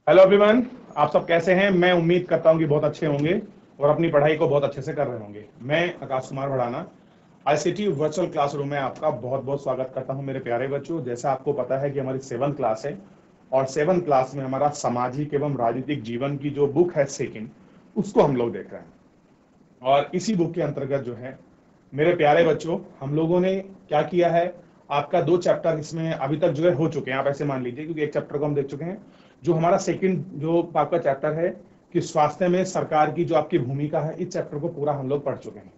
Hello everyone. आप सब कैसे हैं? मैं उम्मीद करता हूं कि बहुत अच्छे होंगे और अपनी पढ़ाई को बहुत अच्छे से कर रहे होंगे। मैं Akash Kumar Bhadana ICT virtual classroom में आपका बहुत बहुत स्वागत करता हूं मेरे प्यारे बच्चों। जैसा आपको पता है कि हमारी 7th क्लास है और 7th क्लास में हमारा सामाजिक एवं राजनीतिक जीवन की जो बुक है सेकंड, उसको हम लोग देख रहे हैं। और इसी बुक के अंतर्गत जो है मेरे प्यारे बच्चों, हम लोगों ने क्या किया है, आपका 2 चैप्टर इसमें अभी तक जो है हो चुके हैं। आप ऐसे मान लीजिए, क्योंकि एक चैप्टर को हम देख चुके हैं। जो हमारा सेकंड जो आपका चैप्टर है कि स्वास्थ्य में सरकार की जो आपकी भूमिका है, इस चैप्टर को पूरा हम लोग पढ़ चुके हैं।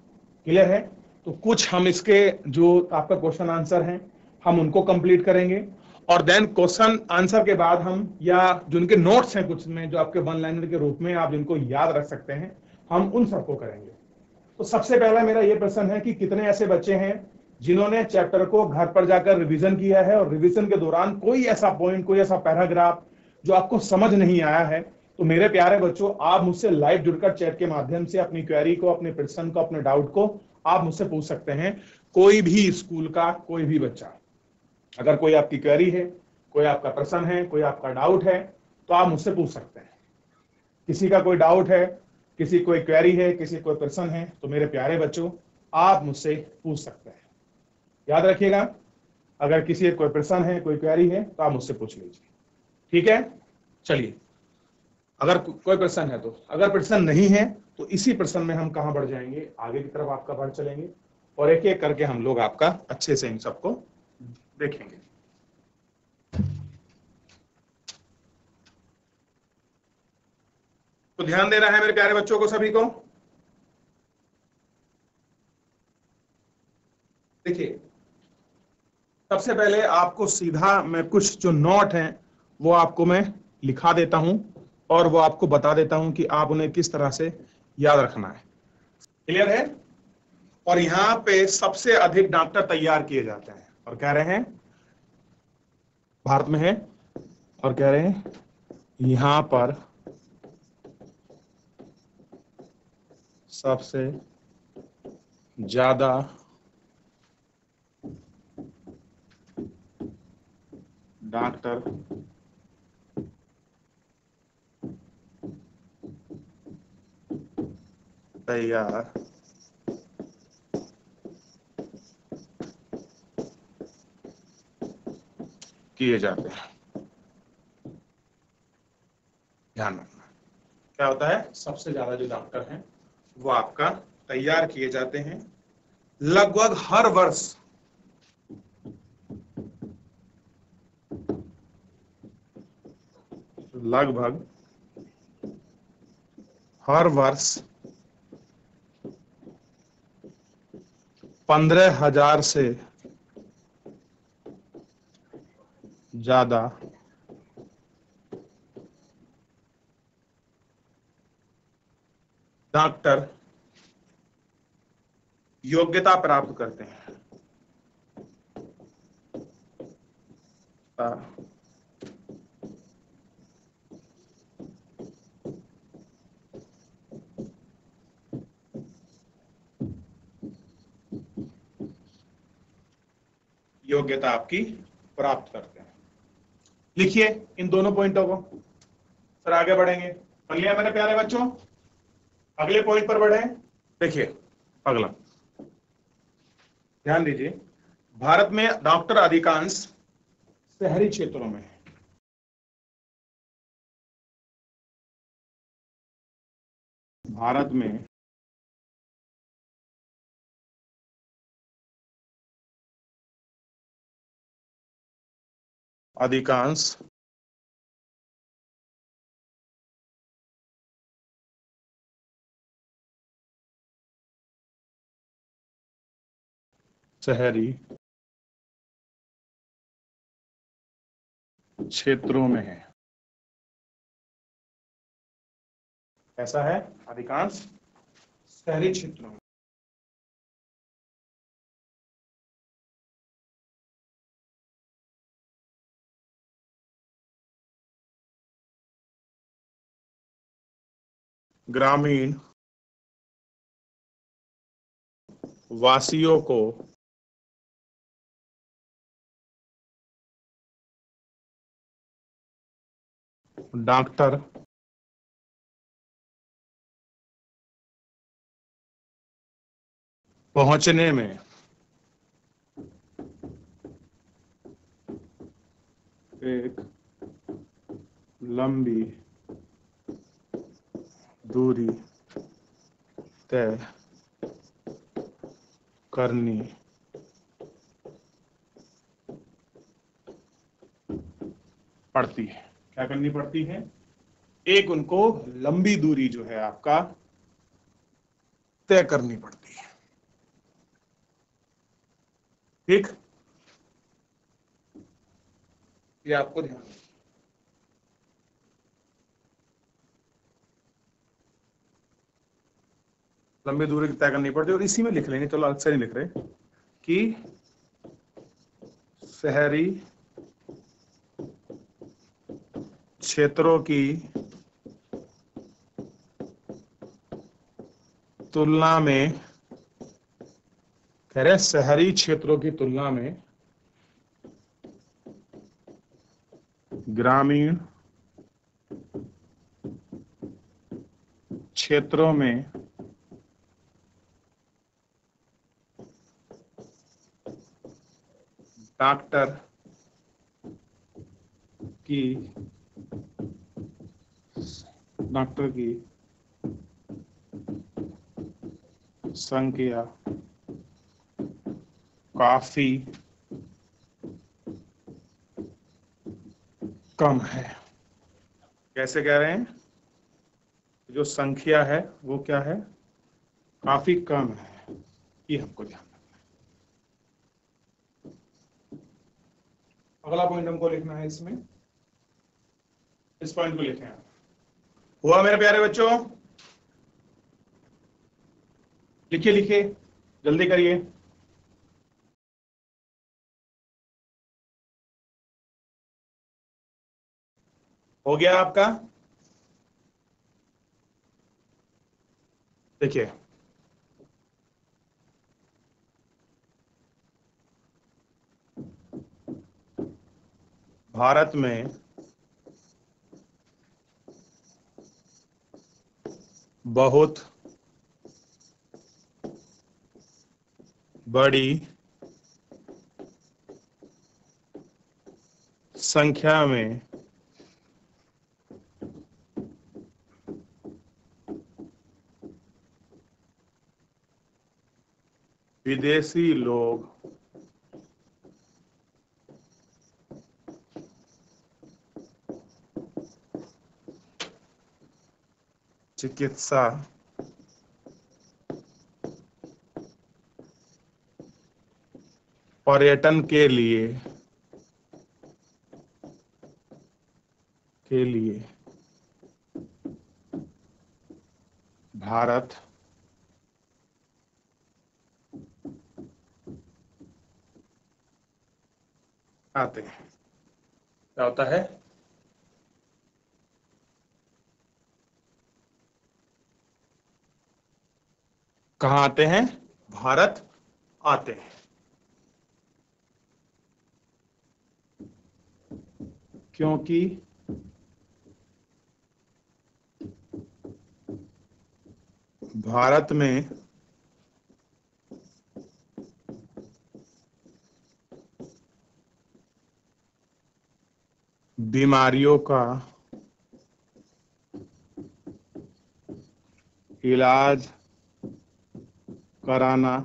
क्लियर है? तो कुछ हम इसके जो आपका क्वेश्चन आंसर हैं, हम उनको कंप्लीट करेंगे। और देन क्वेश्चन आंसर के बाद हम, या जो उनके नोट्स हैं कुछ में, जो आपके वन लाइनर के रूप में आप जिनको याद रख सकते हैं, हम उन सबको करेंगे। तो सबसे पहला मेरा यह प्रश्न है कि कितने ऐसे बच्चे हैं जिन्होंने चैप्टर को घर पर जाकर रिवीजन किया है और रिवीजन के दौरान कोई ऐसा पॉइंट, कोई ऐसा पैराग्राफ जो आपको समझ नहीं आया है। तो मेरे प्यारे बच्चों, आप मुझसे लाइव जुड़कर चैट के माध्यम से अपनी क्वेरी को, अपने प्रश्न को, अपने डाउट को आप मुझसे पूछ सकते हैं। कोई भी स्कूल का कोई भी बच्चा, अगर कोई आपकी क्वेरी है, कोई आपका प्रश्न है, कोई आपका डाउट है, तो आप मुझसे पूछ सकते हैं। किसी का कोई डाउट है, किसी कोई क्वेरी है, किसी कोई प्रश्न है, तो मेरे प्यारे बच्चों आप मुझसे पूछ सकते हैं। याद रखिएगा, अगर किसी कोई प्रश्न है, कोई क्वेरी है, तो आप मुझसे पूछ लीजिए। ठीक है? चलिए, अगर कोई प्रश्न है तो, अगर प्रश्न नहीं है तो इसी प्रश्न में हम कहां बढ़ जाएंगे, आगे की तरफ आपका बढ़ चलेंगे और एक एक करके हम लोग आपका अच्छे से इन सबको देखेंगे। तो ध्यान देना है मेरे प्यारे बच्चों को, सभी को। देखिए, सबसे पहले आपको सीधा मैं कुछ जो नोट हैं वो आपको मैं लिखा देता हूं और वो आपको बता देता हूं कि आप उन्हें किस तरह से याद रखना है। क्लियर है? और यहां पे सबसे अधिक डॉक्टर तैयार किए जाते हैं और कह रहे हैं भारत में है, और कह रहे हैं यहां पर सबसे ज्यादा डॉक्टर तैयार किए जाते हैं। ध्यान रखना, क्या होता है, सबसे ज्यादा जो डॉक्टर हैं वो आपका तैयार किए जाते हैं लगभग हर वर्ष। लगभग हर वर्ष 15,000 से ज्यादा डॉक्टर योग्यता प्राप्त करते हैं। योग्यता आपकी प्राप्त करते हैं। लिखिए इन दोनों पॉइंटों को, फिर आगे बढ़ेंगे। पढ़ लिया मेरे प्यारे बच्चों? अगले पॉइंट पर बढ़े। देखिए, अगला ध्यान दीजिए। भारत में डॉक्टर अधिकांश शहरी क्षेत्रों में है। भारत में अधिकांश शहरी क्षेत्रों में है। ऐसा है, अधिकांश शहरी क्षेत्रों में। ग्रामीण वासियों को डॉक्टर पहुंचने में एक लंबी दूरी तय करनी पड़ती है। क्या करनी पड़ती है? एक उनको लंबी दूरी जो है आपका तय करनी पड़ती है। ठीक, ये आपको ध्यान रखना। लंबी दूरी तय करनी पड़ती है और इसी में लिख लेंगे, चलो अलग से नहीं लिख रहे, कि शहरी क्षेत्रों की तुलना में, कह रहे शहरी क्षेत्रों की तुलना में ग्रामीण क्षेत्रों में डॉक्टर की संख्या काफी कम है। कैसे कह रहे हैं? जो संख्या है वो क्या है? काफी कम है। ये हमको ध्यान रखना है। अगला पॉइंट हमको लिखना है इसमें, इस पॉइंट को लिखें। हुआ मेरे प्यारे बच्चों? लिखिए लिखिए, जल्दी करिए। हो गया आपका? देखिए, भारत में बहुत बड़ी संख्या में विदेशी लोग चिकित्सा पर्यटन के लिए भारत आते हैं। क्या होता है? कहाँ आते हैं? भारत आते हैं। क्योंकि भारत में बीमारियों का इलाज कराना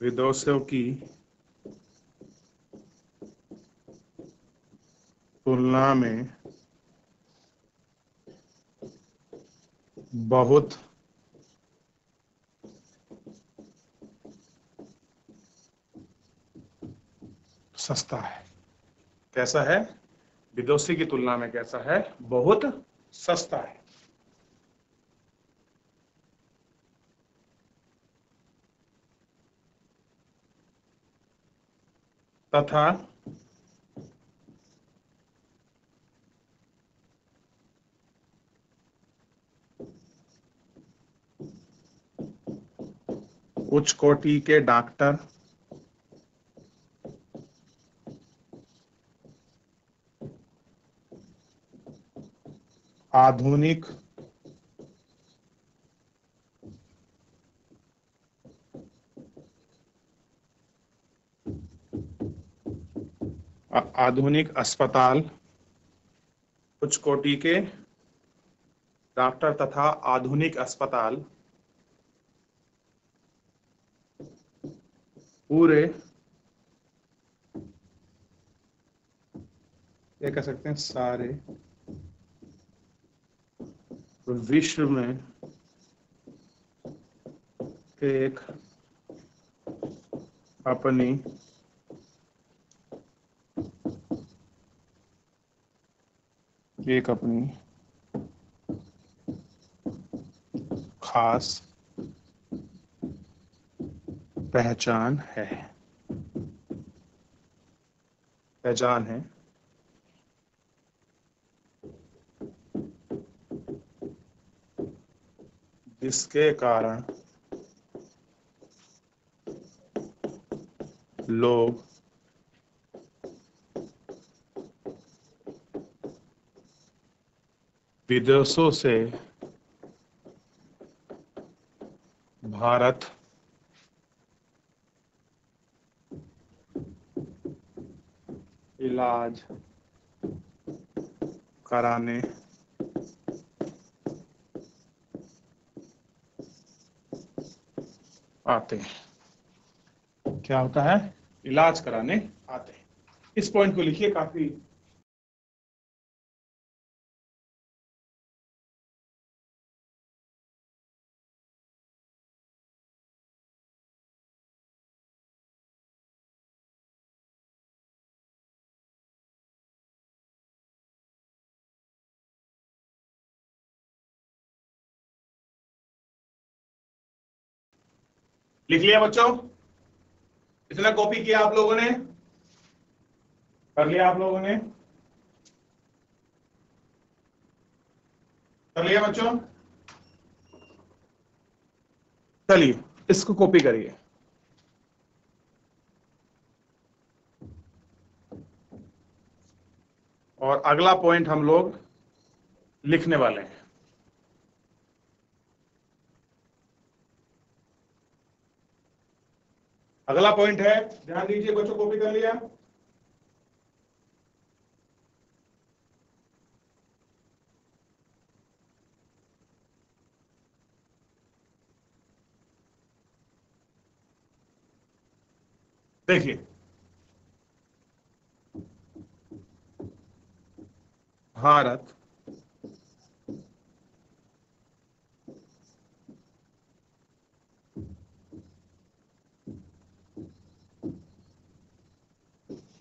विदेशों की तुलना में बहुत सस्ता है। कैसा है? विदेशी की तुलना में कैसा है? बहुत सस्ता है। तथा उच्च कोटि के डॉक्टर, आधुनिक आधुनिक अस्पताल, उच्च कोटि के डॉक्टर तथा आधुनिक अस्पताल पूरे, ये कह सकते हैं सारे विश्व में एक अपनी खास पहचान है, जिसके कारण लोग विदेशों से भारत इलाज कराने आते हैं। क्या होता है? इलाज कराने आते हैं। इस पॉइंट को लिखिए, काफी लिख लिया बच्चों? इतना कॉपी किया आप लोगों ने? कर लिया आप लोगों ने? कर लिया बच्चों? चलिए इसको कॉपी करिए। और अगला पॉइंट हम लोग लिखने वाले हैं। अगला पॉइंट है, ध्यान दीजिए बच्चों, कॉपी कर लिया? देखिए, भारत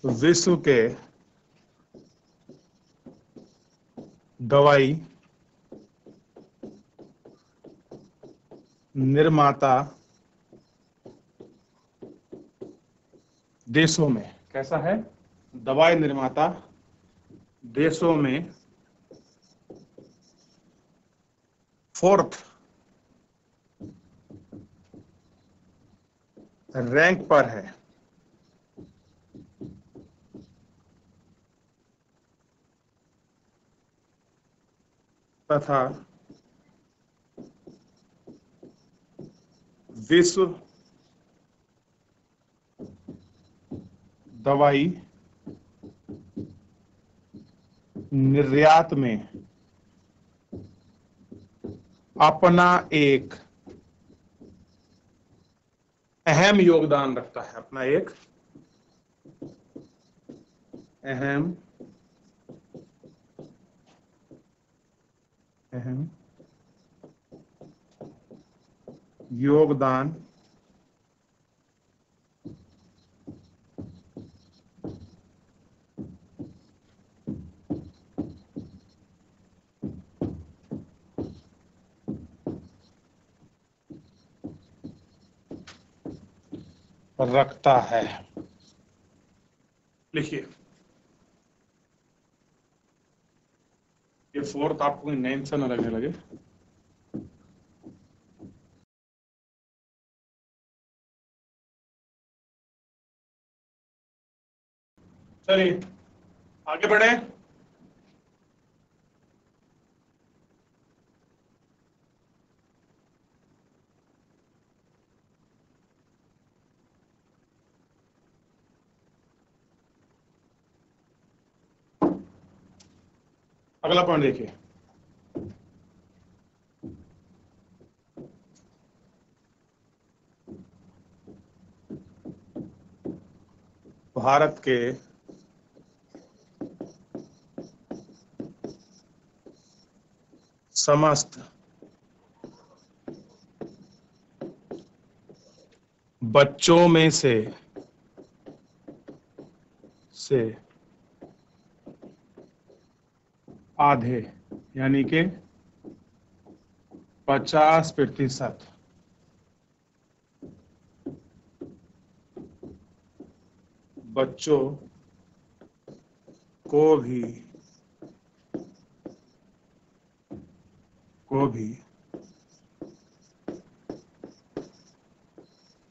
विश्व के दवाई निर्माता देशों में, कैसा है? दवाई निर्माता देशों में 4th रैंक पर है। तथा विश्व दवाई निर्यात में अपना एक अहम योगदान रखता है, अपना एक अहम योगदान रखता है। लिखिए, ये 4th आपको नेम से न लगने लगे। चलिए आगे बढ़े। अगला पॉइंट देखिए, भारत के समस्त बच्चों में से आधे यानी कि 50% बच्चों को भी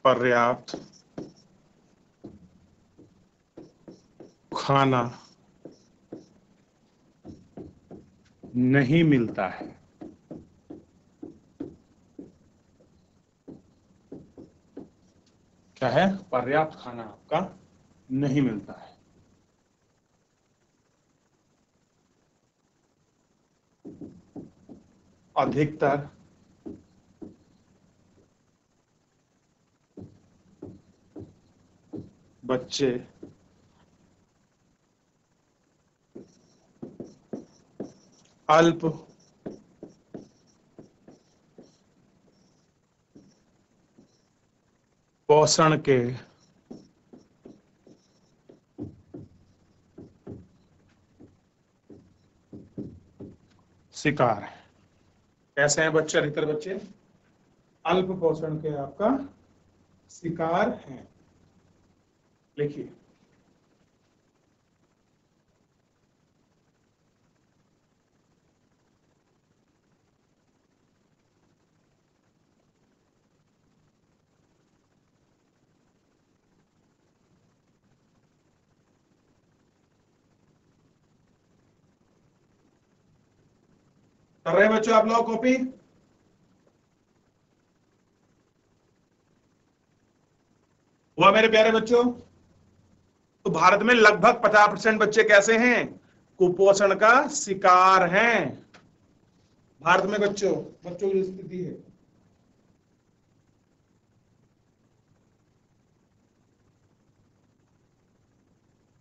पर्याप्त खाना नहीं मिलता है। क्या है? पर्याप्त खाना आपका नहीं मिलता है। अधिकतर बच्चे अल्प पोषण के शिकार हैं। कैसे हैं बच्चे? अधिकतर बच्चे अल्प पोषण के आपका शिकार हैं। लिखिए, कर रहे हैं बच्चों आप लोग कॉपी? हुआ मेरे प्यारे बच्चों? तो भारत में लगभग 50% बच्चे कैसे हैं? कुपोषण का शिकार हैं। भारत में बच्चों की स्थिति है।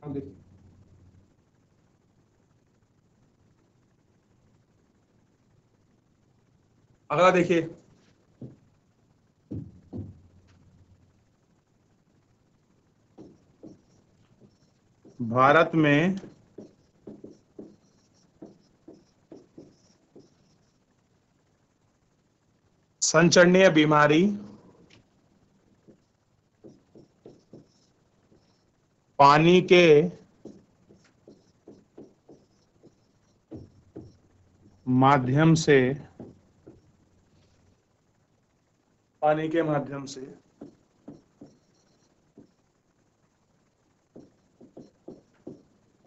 अब देखिए, अगला देखिए, भारत में संचरणीय बीमारी पानी के माध्यम से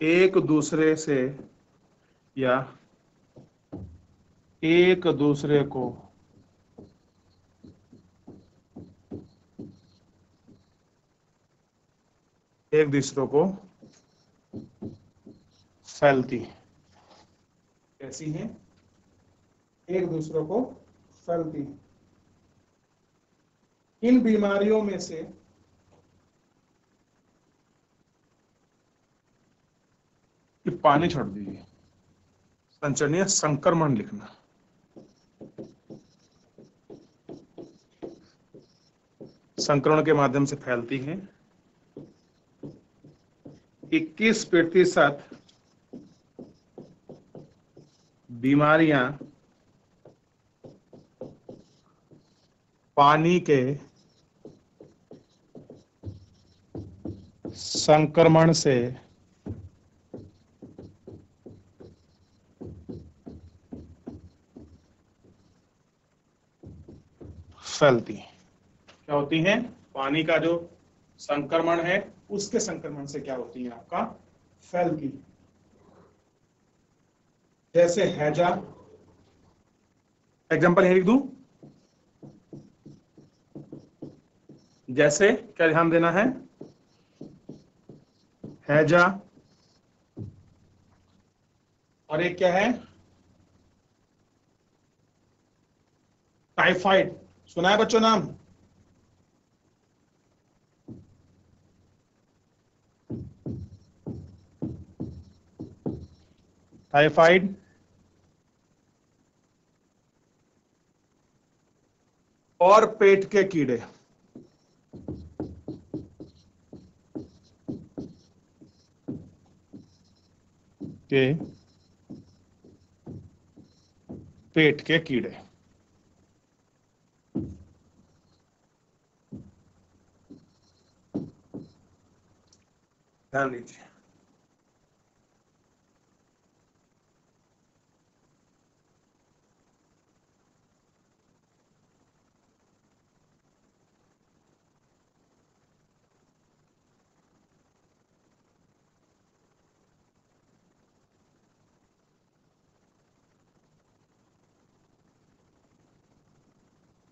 एक दूसरे से या एक दूसरे को फैलती है। कैसी है? एक दूसरे को फैलती है। इन बीमारियों में से ये पानी छोड़ दीजिए, संचरणीय संक्रमण लिखना। संक्रमण के माध्यम से फैलती हैं। 21% बीमारियां पानी के संक्रमण से फैलती हैं। क्या होती हैं? पानी का जो संक्रमण है उसके संक्रमण से क्या होती है? आपका फैलती है। जैसे हैजा, एग्जांपल यही लिख दूं, जैसे क्या ध्यान देना है, हैजा, और एक क्या है, टाइफाइड। सुना है बच्चों नाम? टाइफाइड और पेट के कीड़े। के पेट के कीड़े। ध्यान दीजिए।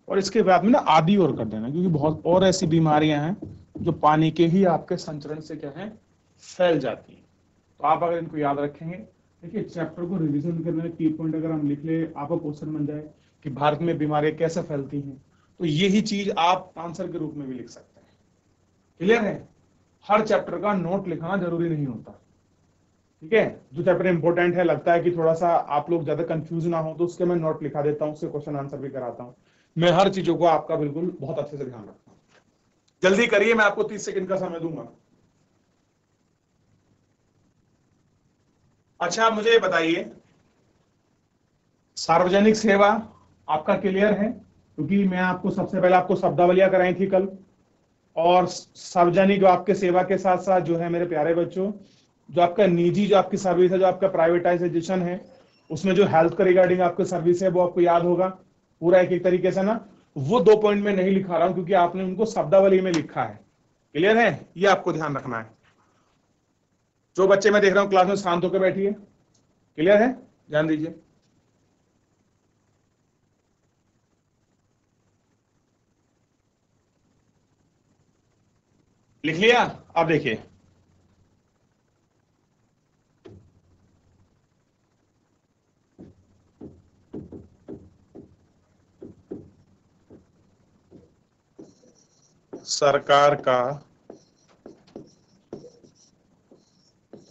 और इसके बाद में ना आदि और कर देना, क्योंकि बहुत और ऐसी बीमारियां हैं जो पानी के ही आपके संचरण से क्या है, फैल जाती हैं। तो आप अगर इनको याद रखेंगे, देखिए चैप्टर को रिवीजन करने में की पॉइंट अगर हम लिख ले, आपका क्वेश्चन बन जाए कि भारत में बीमारियां कैसे फैलती हैं, तो यही चीज आप आंसर के रूप में भी लिख सकते हैं। क्लियर है? हर चैप्टर का नोट लिखना जरूरी नहीं होता। ठीक है, जो चैप्टर इंपॉर्टेंट है, लगता है कि थोड़ा सा आप लोग ज्यादा कंफ्यूज ना हो, तो उसके मैं नोट लिखा देता हूँ, उससे क्वेश्चन आंसर भी कराता हूँ। मैं हर चीजों को आपका बिल्कुल बहुत अच्छे से ध्यान रखता हूँ। जल्दी करिए, मैं आपको 30 सेकंड का समय दूंगा। अच्छा मुझे बताइए, सार्वजनिक सेवा आपका क्लियर है? क्योंकि मैं आपको सबसे पहले आपको शब्दावलियां कराई थी कल, और सार्वजनिक जो आपके सेवा के साथ साथ जो है मेरे प्यारे बच्चों, जो आपका निजी जो आपकी सर्विस है, जो आपका प्राइवेटाइजेशन है, उसमें जो हेल्थ के रिगार्डिंग आपकी सर्विस है, वो आपको याद होगा पूरा एक एक तरीके से ना। वो 2 पॉइंट में नहीं लिखा रहा हूं, क्योंकि आपने उनको शब्दावली में लिखा है। क्लियर है? ये आपको ध्यान रखना है। जो बच्चे मैं देख रहा हूं क्लास में, शांत होकर बैठिए। क्लियर है? ध्यान दीजिए। लिख लिया? अब देखिए, सरकार का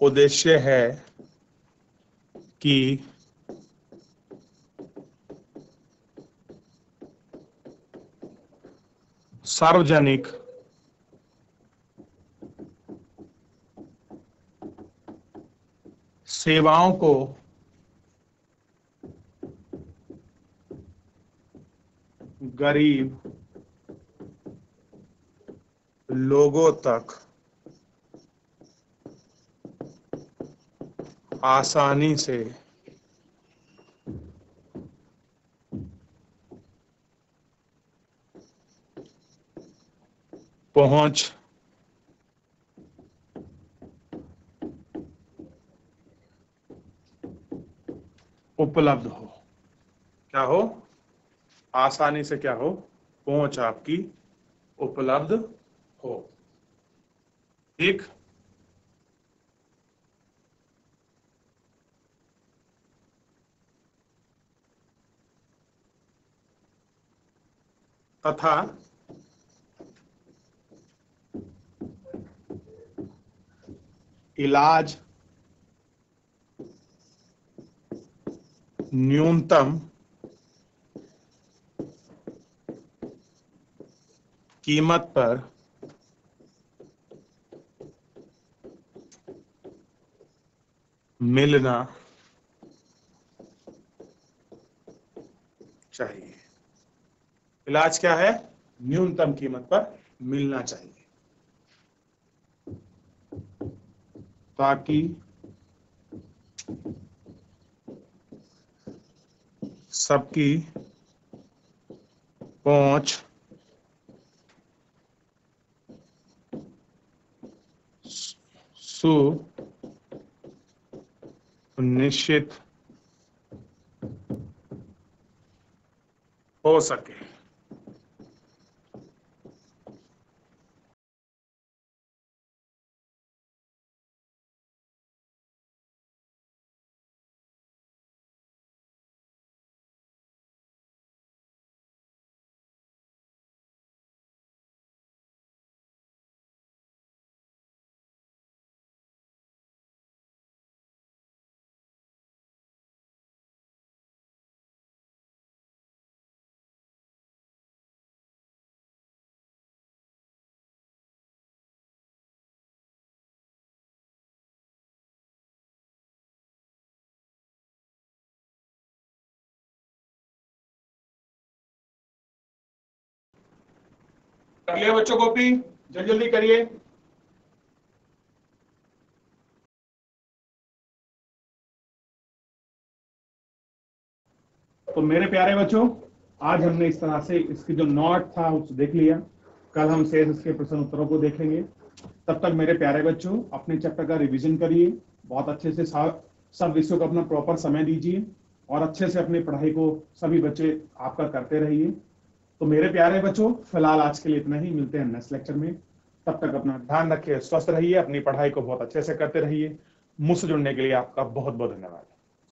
उद्देश्य है कि सार्वजनिक सेवाओं को गरीब लोगों तक आसानी से पहुंच उपलब्ध हो। क्या हो? आसानी से क्या हो? पहुंच आपकी उपलब्ध हो। ठीक। तथा इलाज न्यूनतम कीमत पर मिलना चाहिए। इलाज क्या है? न्यूनतम कीमत पर मिलना चाहिए, ताकि सबकी पहुंच सुनिश्चित निश्चित हो सके। कर लिया बच्चों कॉपी, जल्दी जल्दी करिए। तो मेरे प्यारे बच्चों, आज हमने इस तरह से इसकी जो नोट था उसे देख लिया। कल हम शेष इसके प्रश्न उत्तरों को देखेंगे। तब तक मेरे प्यारे बच्चों अपने चैप्टर का रिवीजन करिए, बहुत अच्छे से सब विषयों को अपना प्रॉपर समय दीजिए और अच्छे से अपनी पढ़ाई को सभी बच्चे आपका करते रहिए। तो मेरे प्यारे बच्चों, फिलहाल आज के लिए इतना ही, मिलते हैं नेक्स्ट लेक्चर में। तब तक अपना ध्यान रखिए, स्वस्थ रहिए, अपनी पढ़ाई को बहुत अच्छे से करते रहिए। मुझसे जुड़ने के लिए आपका बहुत बहुत धन्यवाद।